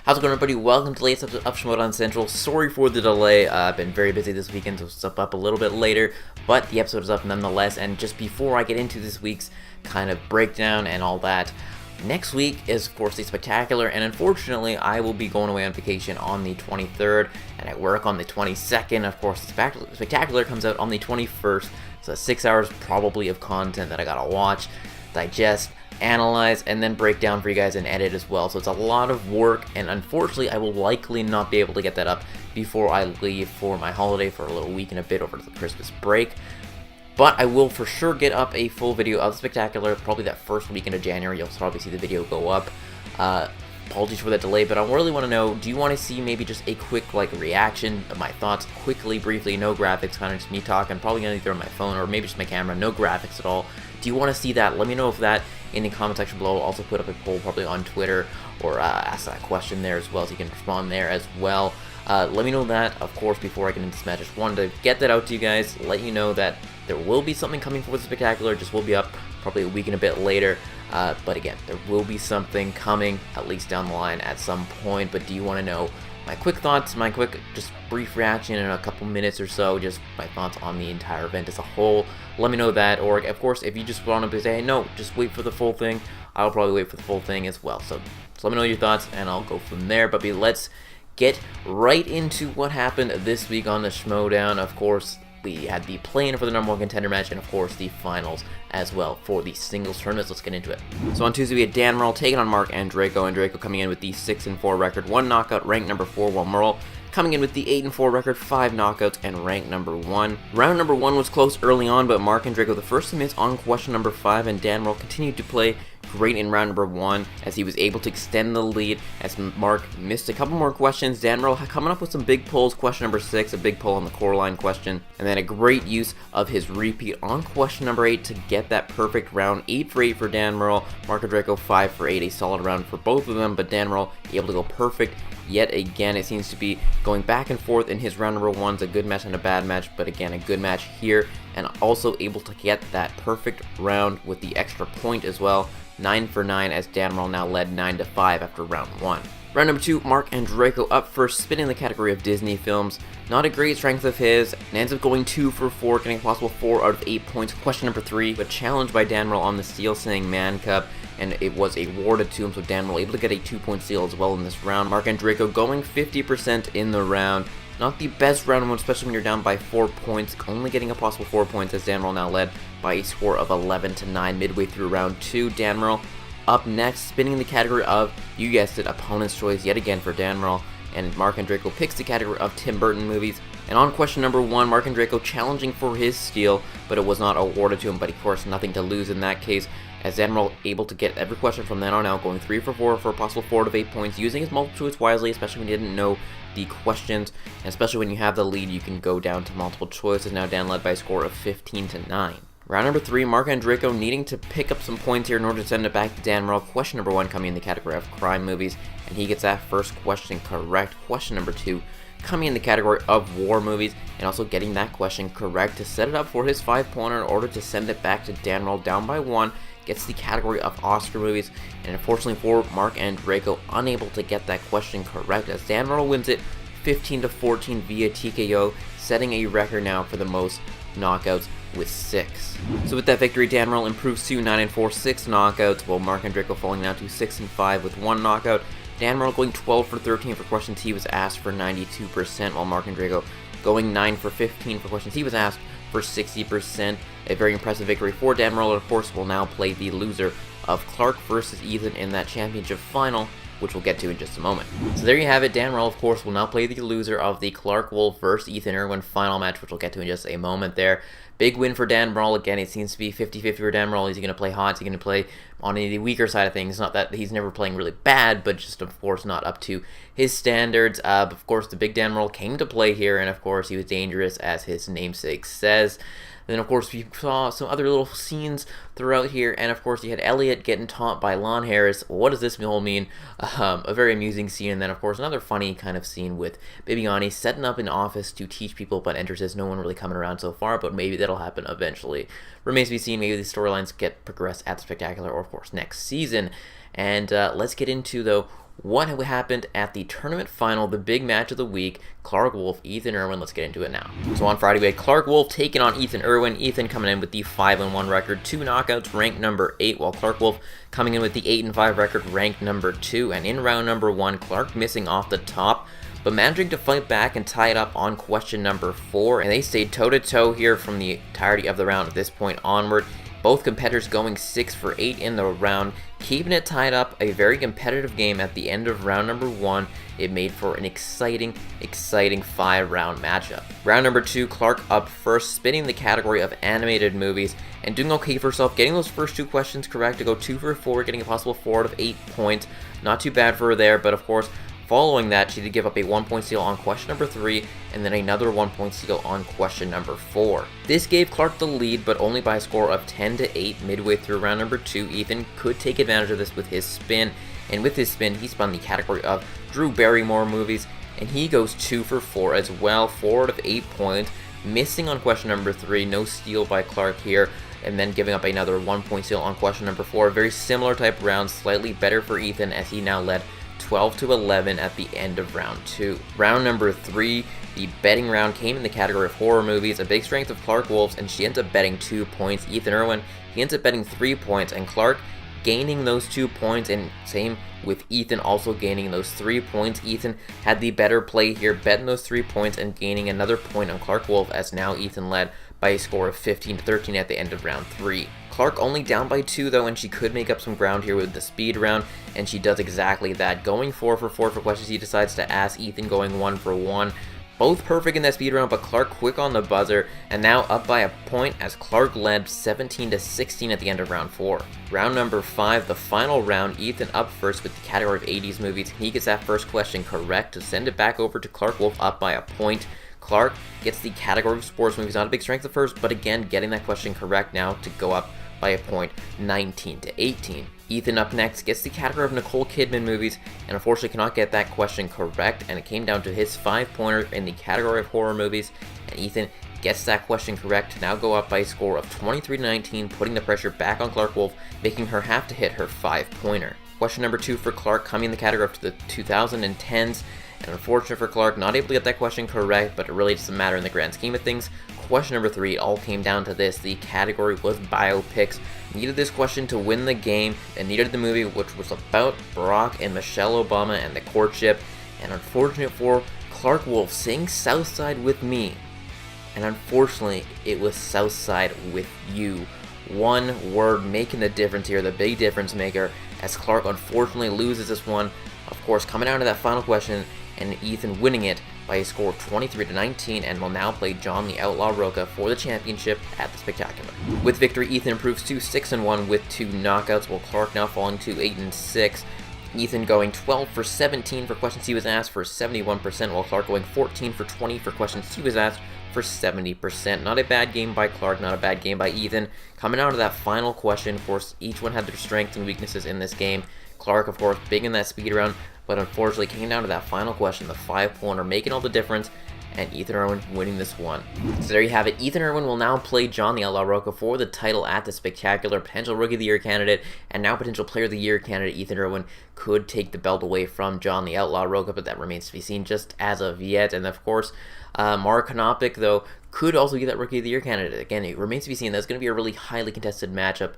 How's it going, everybody? Welcome to the latest episode of Schmoedown Central. Sorry for the delay. I've been very busy this weekend, so it's up a little bit later, but the episode is up nonetheless. And just before I get into this week's kind of breakdown and all that, next week is, of course, the Spectacular, and unfortunately, I will be going away on vacation on the 23rd, and I work on the 22nd. Of course, the Spectacular comes out on the 21st, so 6 hours probably of content that I gotta watch, digest, analyze, and then break down for you guys and edit as well. So it's a lot of work, and unfortunately I will likely not be able to get that up before I leave for my holiday for a little week and a bit over the Christmas break. But I will for sure get up a full video of the Spectacular, probably that first weekend of January. You'll probably see the video go up. Apologies for that delay, but I really want to know, do you want to see maybe just a quick reaction of my thoughts, quickly, briefly, no graphics, kind of just me talking, probably going to either on my phone or maybe just my camera, no graphics at all. Do you want to see that? Let me know if that in the comment section below. I'll also put up a poll probably on Twitter, or ask that question there as well, so you can respond there as well. Let me know that, of course, before I get into this match. Just wanted to get that out to you guys, let you know that there will be something coming for the Spectacular. Just will be up probably a week and a bit later. But again, there will be something coming, at least down the line at some point. But do you want to know my quick thoughts, my quick, just brief reaction in a couple minutes or so, just my thoughts on the entire event as a whole? Let me know that, or of course, if you just want to say, hey, no, just wait for the full thing, I'll probably wait for the full thing as well. So let me know your thoughts, and I'll go from there. But let's get right into what happened this week on the Schmoedown. Of course, we had the play-in for the #1 contender match, and of course the finals as well for the singles tournaments. Let's get into it. So on Tuesday we had Dan Murrell taking on Marc Andreyko. Andreyko coming in with the 6-4 record, 1 knockout, ranked number 4, while Murrell coming in with the 8-4 record, 5 knockouts, and ranked number 1. Round number 1 was close early on, but Marc Andreyko the first to miss on question number 5, and Dan Murrell continued to play great in round number 1 as he was able to extend the lead as Marc missed a couple more questions. Dan Murrell coming up with some big pulls. Question number 6, a big pull on the core line question, and then a great use of his repeat on question number 8 to get that perfect round. 8 for 8 for Dan Murrell, Marc Andreyko 5 for 8, a solid round for both of them, but Dan Murrell able to go perfect yet again. It seems to be going back and forth in his round number 1s, a good match and a bad match, but again a good match here, and also able to get that perfect round with the extra point as well. 9 for 9 as Dan Murrell now led 9-5 after round 1. Round number 2, Marc Andreyko up first, spinning the category of Disney films. Not a great strength of his, and ends up going 2 for 4, getting a possible 4 out of 8 points. Question number 3, a challenge by Dan Murrell on the Steel Saying Man Cup, and it was awarded to him, so Dan Murrell able to get a 2-point steal as well in this round. Marc Andreyko going 50% in the round. Not the best round one, especially when you're down by 4 points, only getting a possible 4 points as Dan Murrell now led by a score of 11-9 midway through round 2. Dan Murrell up next, spinning the category of, you guessed it, opponent's choice yet again for Dan Murrell, and Marc Andreyko picks the category of Tim Burton movies. And on question number 1, Marc Andreyko challenging for his steal, but it was not awarded to him, but of course nothing to lose in that case, as Dan Murrell able to get every question from then on out, going 3 for 4 for a possible 4 out of 8 points, using his multiple choice wisely, especially when you didn't know the questions, and especially when you have the lead, you can go down to multiple choices. Now Dan led by a score of 15-9. Round number 3, Marc Andreyko needing to pick up some points here in order to send it back to Dan Murrell. Question number 1 coming in the category of crime movies, and he gets that first question correct. Question number 2 coming in the category of war movies, and also getting that question correct to set it up for his 5-pointer in order to send it back to Dan Murrell down by 1. Gets the category of Oscar movies, and unfortunately for Marc Andreyko, unable to get that question correct as Dan Murrell wins it 15-14 via TKO, setting a record now for the most knockouts with 6. So with that victory, Dan Murrell improves to 9-4, 6 knockouts, while Marc Andreyko falling down to 6-5 with 1 knockout. Dan Murrell going 12 for 13 for questions he was asked for 92%, while Marc Andreyko going 9 for 15 for questions he was asked for 60%. A very impressive victory for Dan Murrell, of course, will now play the loser of Clarke versus Ethan in that championship final, which we'll get to in just a moment. So there you have it. Dan Murrell, of course, will now play the loser of the Clarke Wolfe versus Ethan Erwin final match, which we'll get to in just a moment there. Big win for Dan Murrell. Again, it seems to be 50-50 for Dan Murrell. Is he going to play hot? Is he going to play on the weaker side of things? Not that he's never playing really bad, but just, of course, not up to his standards. Of course, the big Dan Murrell came to play here, and, of course, he was dangerous, as his namesake says. Then, of course, we saw some other little scenes throughout here, and, of course, you had Elliot getting taught by Lon Harris. What does this all mean? A very amusing scene, and then, of course, another funny kind of scene with Bibiani setting up an office to teach people, but enters as no one really coming around so far, but maybe that'll happen eventually. Remains to be seen. Maybe the storylines get progressed at the Spectacular, or, of course, next season. And let's get into, though, what happened at the tournament final, the big match of the week, Clarke Wolfe, Ethan Erwin. Let's get into it now. So on Friday, we had Clarke Wolfe taking on Ethan Erwin. Ethan coming in with the 5-1 record, 2 knockouts, ranked number 8, while Clarke Wolfe coming in with the 8-5 record, ranked number 2. And in round number 1, Clarke missing off the top, but managing to fight back and tie it up on question number 4. And they stayed toe-to-toe here from the entirety of the round at this point onward. Both competitors going 6 for 8 in the round, keeping it tied up. A very competitive game at the end of round number 1. It made for an exciting 5-round matchup. Round number 2, Clarke up first, spinning the category of animated movies and doing okay for herself, getting those first 2 questions correct to go 2 for 4, getting a possible 4 out of 8 points. Not too bad for her there, but of course, following that, she did give up a 1-point steal on question number 3, and then another 1-point steal on question number 4. This gave Clarke the lead, but only by a score of 10-8 midway through round number 2. Ethan could take advantage of this with his spin, and with his spin, he spun the category of Drew Barrymore movies, and he goes 2 for 4 as well, 4 out of 8 points, missing on question number 3, no steal by Clarke here, and then giving up another 1-point steal on question number 4. Very similar type round, slightly better for Ethan as he now led 12-11 at the end of round 2. Round number 3, the betting round, came in the category of horror movies, a big strength of Clarke Wolfe's, and she ends up betting 2 points. Ethan Erwin, he ends up betting 3 points, and Clarke gaining those 2 points, and same with Ethan also gaining those 3 points. Ethan had the better play here, betting those 3 points and gaining another point on Clarke Wolfe, as now Ethan led by a score of 15-13 at the end of round 3. Clarke only down by 2 though, and she could make up some ground here with the speed round, and she does exactly that, going 4 for 4 for questions he decides to ask, Ethan going 1 for 1. Both perfect in that speed round, but Clarke quick on the buzzer, and now up by a point as Clarke led 17-16 at the end of round 4. Round number 5, the final round, Ethan up first with the category of 80s movies. He gets that first question correct to send it back over to Clarke Wolfe up by a point. Clarke gets the category of sports movies, not a big strength at first, but again, getting that question correct now to go up by a point, 19-18. Ethan up next gets the category of Nicole Kidman movies, and unfortunately cannot get that question correct, and it came down to his 5-pointer in the category of horror movies, and Ethan gets that question correct to now go up by a score of 23-19, putting the pressure back on Clarke Wolfe, making her have to hit her 5-pointer. Question number 2 for Clarke, coming in the category of the 2010s, and unfortunate for Clarke, not able to get that question correct, but it really doesn't matter in the grand scheme of things. Question number 3, it all came down to this. The category was biopics. Needed this question to win the game, and needed the movie which was about Barack and Michelle Obama and the courtship. And unfortunate for Clarke Wolfe, sing Southside with me. And unfortunately, it was Southside with you. One word making the difference here, the big difference maker, as Clarke unfortunately loses this one. Of course, coming down to that final question, and Ethan winning it by a score of 23-19, and will now play John the Outlaw Rocha for the championship at the Spectacular. With victory, Ethan improves to 6-1 with 2 knockouts, while Clarke now falling to 8-6. Ethan going 12 for 17 for questions he was asked for 71%, while Clarke going 14 for 20 for questions he was asked for 70%. Not a bad game by Clarke, not a bad game by Ethan. Coming out of that final question, of course, each one had their strengths and weaknesses in this game. Clarke, of course, big in that speed round, but unfortunately came down to that final question, the 5-pointer, making all the difference, and Ethan Erwin winning this one. So there you have it. Ethan Erwin will now play John the Outlaw Rocha for the title at the Spectacular. Potential Rookie of the Year candidate, and now potential Player of the Year candidate Ethan Erwin could take the belt away from John the Outlaw Rocha, but that remains to be seen just as of yet. And of course, Marc Andreyko, though, could also be that Rookie of the Year candidate. Again, it remains to be seen. That's going to be a really highly contested matchup.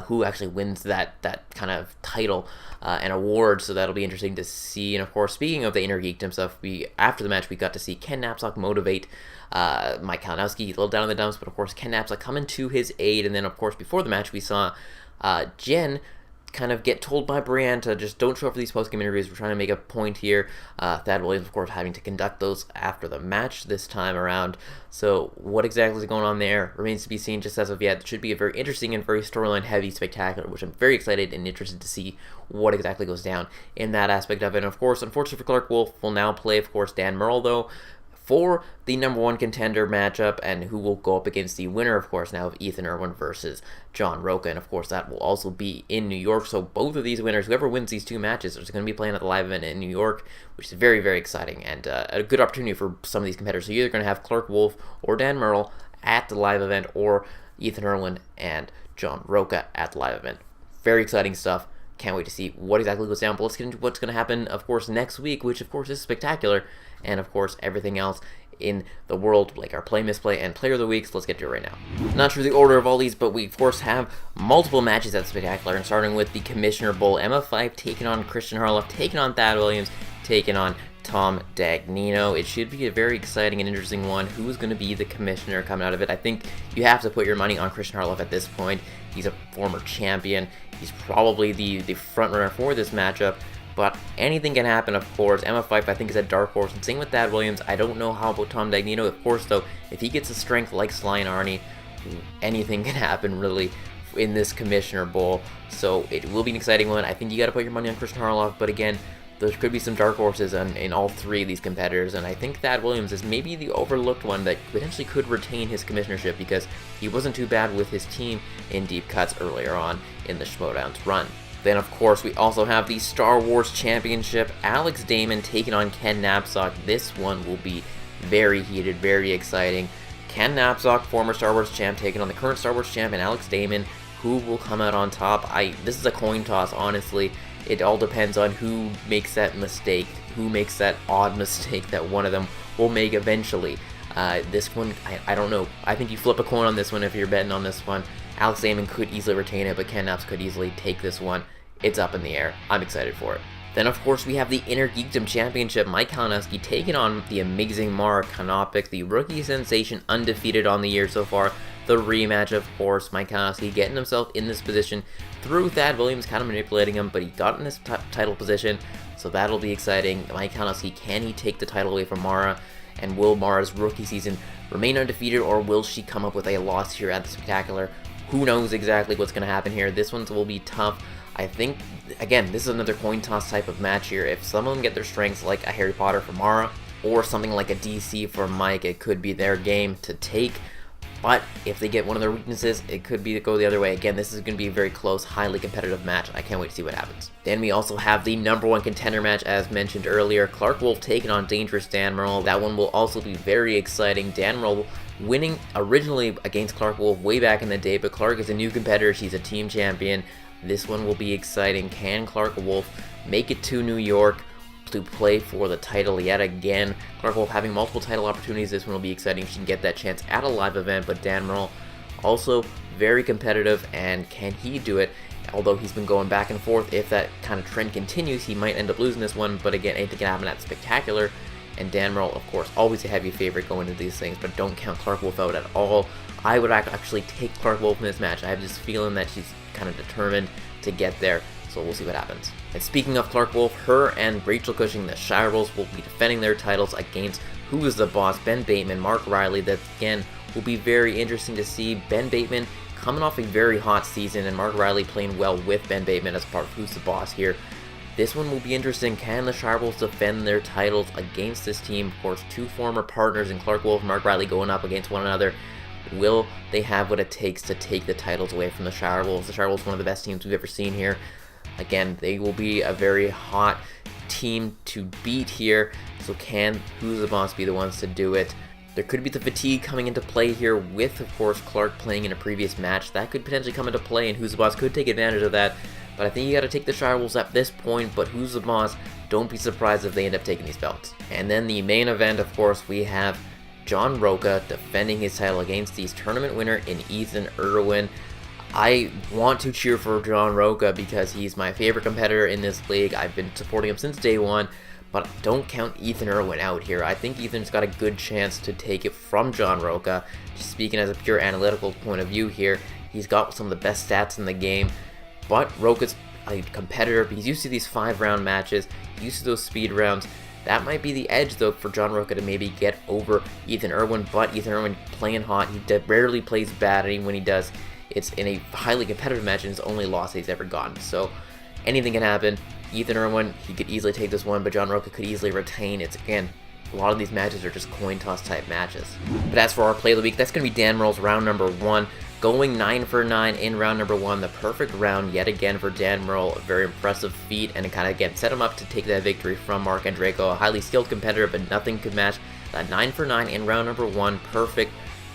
Who actually wins that kind of title and award? So that'll be interesting to see. And of course, speaking of the inner geekdom stuff, after the match we got to see Ken Napzok motivate Mike Kalinowski a little down in the dumps, but of course Ken Napzok coming to his aid. And then of course before the match we saw Jen kind of get told by Brienne to just don't show up for these post-game interviews. We're trying to make a point here. Thad Williams, of course, having to conduct those after the match this time around. So what exactly is going on there remains to be seen just as of yet. It should be a very interesting and very storyline-heavy Spectacular, which I'm very excited and interested to see what exactly goes down in that aspect of it. And of course, unfortunately for Clarke Wolfe, will now play, of course, Dan Murrell, though, for the number 1 contender matchup, and who will go up against the winner, of course, now of Ethan Erwin versus John Rocha, and of course that will also be in New York. So both of these winners, whoever wins these 2 matches, is going to be playing at the live event in New York, which is very, very exciting, and a good opportunity for some of these competitors. So you're either going to have Clarke Wolfe or Dan Murrell at the live event, or Ethan Erwin and John Rocha at the live event. Very exciting stuff. Can't wait to see what exactly goes down, but let's get into what's going to happen, of course, next week, which, of course, is spectacular, and, of course, everything else in the world, like our play, misplay, and player of the week, so let's get to it right now. Not sure the order of all these, but we, of course, have multiple matches at Spectacular, and starting with the Commissioner Bowl, MF5 taking on Christian Harloff, taking on Thad Williams, taking on Tom Dagnino. It should be a very exciting and interesting one. Who's going to be the commissioner coming out of it? I think you have to put your money on Christian Harloff at this point. He's a former champion. He's probably the front runner for this matchup, but anything can happen, of course. MF5, I think, is a dark horse, and same with Thad Williams. I don't know how about Tom Dagnino. Of course, though, if he gets a strength like Sly and Arnie, anything can happen, really, in this Commissioner Bowl. So it will be an exciting one. I think you got to put your money on Christian Harloff, but again, there could be some dark horses in all three of these competitors, and I think Thad Williams is maybe the overlooked one that potentially could retain his commissionership because he wasn't too bad with his team in deep cuts earlier on in the Schmoedown's run. Then, of course, we also have the Star Wars Championship. Alex Damon taking on Ken Napzok. This one will be very heated, very exciting. Ken Napzok, former Star Wars champ, taking on the current Star Wars champ, and Alex Damon. Who will come out on top? This is a coin toss, honestly. It all depends on who makes that mistake, who makes that odd mistake that one of them will make eventually. This one, I don't know. I think you flip a coin on this one if you're betting on this one. Alex Damon could easily retain it, but Ken Napzok could easily take this one. It's up in the air. I'm excited for it. Then, of course, we have the Inner Geekdom Championship. Mike Kalinowski taking on the amazing Mark Hanopik, the rookie sensation, undefeated on the year so far. The rematch, of course. Mike Kalinowski getting himself in this position through Thad Williams, kind of manipulating him, but he got in this title position, so that'll be exciting. Mike Kalinowski, can he take the title away from Mara? And will Mara's rookie season remain undefeated, or will she come up with a loss here at the Spectacular? Who knows exactly what's going to happen here. This one will be tough. I think, again, this is another coin toss type of match here. If some of them get their strengths like a Harry Potter for Mara, or something like a DC for Mike, it could be their game to take. But if they get one of their weaknesses, it could be to go the other way. Again, this is going to be a very close, highly competitive match. I can't wait to see what happens. Then we also have the #1 contender match, as mentioned earlier. Clarke Wolfe taking on Dangerous Dan Murrell. That one will also be very exciting. Dan Murrell winning originally against Clarke Wolfe way back in the day, but Clarke is a new competitor. She's a team champion. This one will be exciting. Can Clarke Wolfe make it to New York to play for the title yet again? Clarke Wolfe having multiple title opportunities. This one will be exciting. She can get that chance at a live event, but Dan Murrell also very competitive, and can he do it? Although he's been going back and forth, if that kind of trend continues, he might end up losing this one, but again, anything can happen at Spectacular, and Dan Murrell, of course, always a heavy favorite going into these things, but don't count Clarke Wolfe out at all. I would actually take Clarke Wolfe in this match. I have this feeling that she's kind of determined to get there, so we'll see what happens. And speaking of Clarke Wolfe, her and Rachel Cushing, the Shire Wolves, will be defending their titles against Who is the Boss, Ben Bateman, Mark Riley. That, again, will be very interesting to see. Ben Bateman coming off a very hot season, and Mark Riley playing well with Ben Bateman as part of Who's the Boss here. This one will be interesting. Can the Shire Wolves defend their titles against this team? Of course, two former partners in Clarke Wolfe and Mark Riley going up against one another. Will they have what it takes to take the titles away from the Shire Wolves? The Shire Wolves, one of the best teams we've ever seen here. Again, they will be a very hot team to beat here. So can Who's the Boss be the ones to do it? There could be the fatigue coming into play here with, of course, Clarke playing in a previous match. That could potentially come into play, and Who's the Boss could take advantage of that. But I think you got to take the Shire Wolves at this point, but Who's the Boss? Don't be surprised if they end up taking these belts. And then the main event, of course, we have John Rocha defending his title against the tournament winner in Ethan Erwin. I want to cheer for John Rocha because he's my favorite competitor in this league. I've been supporting him since day one, but don't count Ethan Erwin out here. I think Ethan's got a good chance to take it from John Rocha. Just speaking as a pure analytical point of view here, he's got some of the best stats in the game, but Rocha's a competitor. He's used to these 5-round matches, used to those speed rounds. That might be the edge, though, for John Rocha to maybe get over Ethan Erwin, but Ethan Erwin playing hot. He rarely plays bad, and when he does, it's in a highly competitive match, and it's the only loss he's ever gotten. So anything can happen. Ethan Erwin, he could easily take this one, but John Rocha could easily retain. It's, again, a lot of these matches are just coin toss type matches. But as for our play of the week, that's going to be Dan Murrell's round number 1. Going 9 for 9 in round number 1, the perfect round yet again for Dan Murrell. A very impressive feat, and it kind of, again, set him up to take that victory from Marc Andreyko, a highly skilled competitor, but nothing could match that 9 for 9 in round number 1. Perfect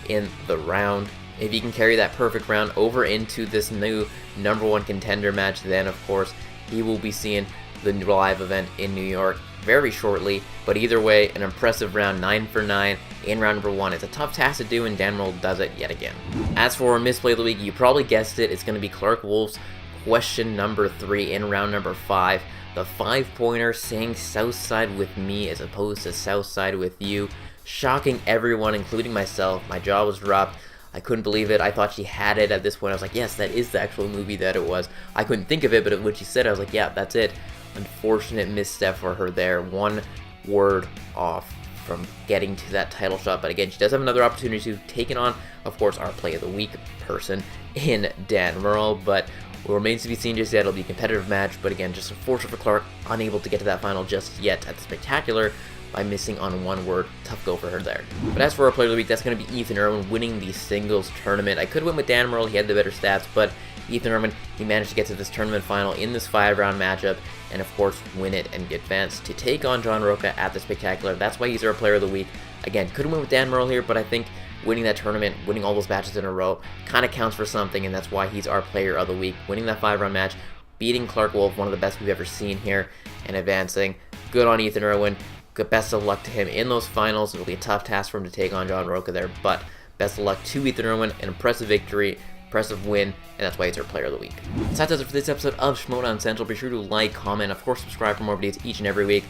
in the round. If he can carry that perfect round over into this new #1 contender match, then of course he will be seeing the live event in New York very shortly. But either way, an impressive round, 9 for 9 in round #1. It's a tough task to do, and Dan Murrell does it yet again. As for our misplay of the week, you probably guessed it, it's going to be Clarke Wolfe's question number 3 in round number 5. The 5-pointer saying Southside with me as opposed to Southside with you. Shocking everyone, including myself. My jaw was dropped. I couldn't believe it. I thought she had it at this point. I was like, yes, that is the actual movie that it was. I couldn't think of it, but when she said it, I was like, yeah, that's it. Unfortunate misstep for her there. One word off from getting to that title shot. But again, she does have another opportunity to take it on, of course, our Play of the Week person in Dan Murrell. But it remains to be seen just yet. It'll be a competitive match. But again, just unfortunate for Clarke, unable to get to that final just yet at the Spectacular by missing on one word. Tough go for her there. But as for our Player of the Week, that's going to be Ethan Erwin winning the singles tournament. I could win with Dan Murrell. He had the better stats, but Ethan Erwin, he managed to get to this tournament final in this 5-round matchup, and of course win it and advance to take on Rocha at the Spectacular. That's why he's our Player of the Week. Again, couldn't win with Dan Murrell here, but I think winning that tournament, winning all those matches in a row, kind of counts for something, and that's why he's our Player of the Week. Winning that 5-round match, beating Clarke Wolfe, one of the best we've ever seen here, and advancing. Good on Ethan Erwin. Good, best of luck to him in those finals. It'll be a tough task for him to take on Rocha there, but best of luck to Ethan Erwin. An impressive victory, impressive win, and that's why he's our Player of the Week. So that does it for this episode of Schmoedown Central. Be sure to like, comment, of course subscribe for more videos each and every week.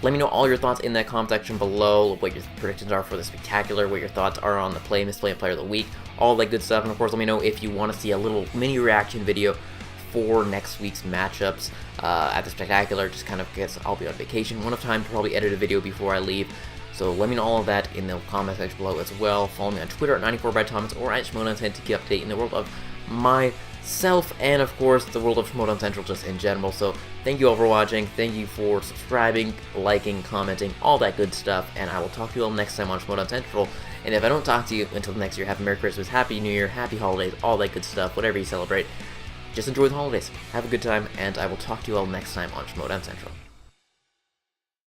Let me know all your thoughts in that comment section below, what your predictions are for the Spectacular, what your thoughts are on the play, misplay, and Player of the Week, all that good stuff. And of course, let me know if you want to see a little mini reaction video for next week's matchups at the Spectacular. Just kind of guess I'll be on vacation. Won't have time to probably edit a video before I leave. So let me know all of that in the comment section below as well. Follow me on Twitter at 94byThomas or at Schmoedown10 to keep up to date in the world of myself and of course the world of Schmoedown Central just in general. So thank you all for watching. Thank you for subscribing, liking, commenting, all that good stuff. And I will talk to you all next time on Schmoedown Central. And if I don't talk to you until next year, have a Merry Christmas, Happy New Year, Happy Holidays, all that good stuff, whatever you celebrate. Just enjoy the holidays, have a good time, and I will talk to you all next time on Schmoedown Central.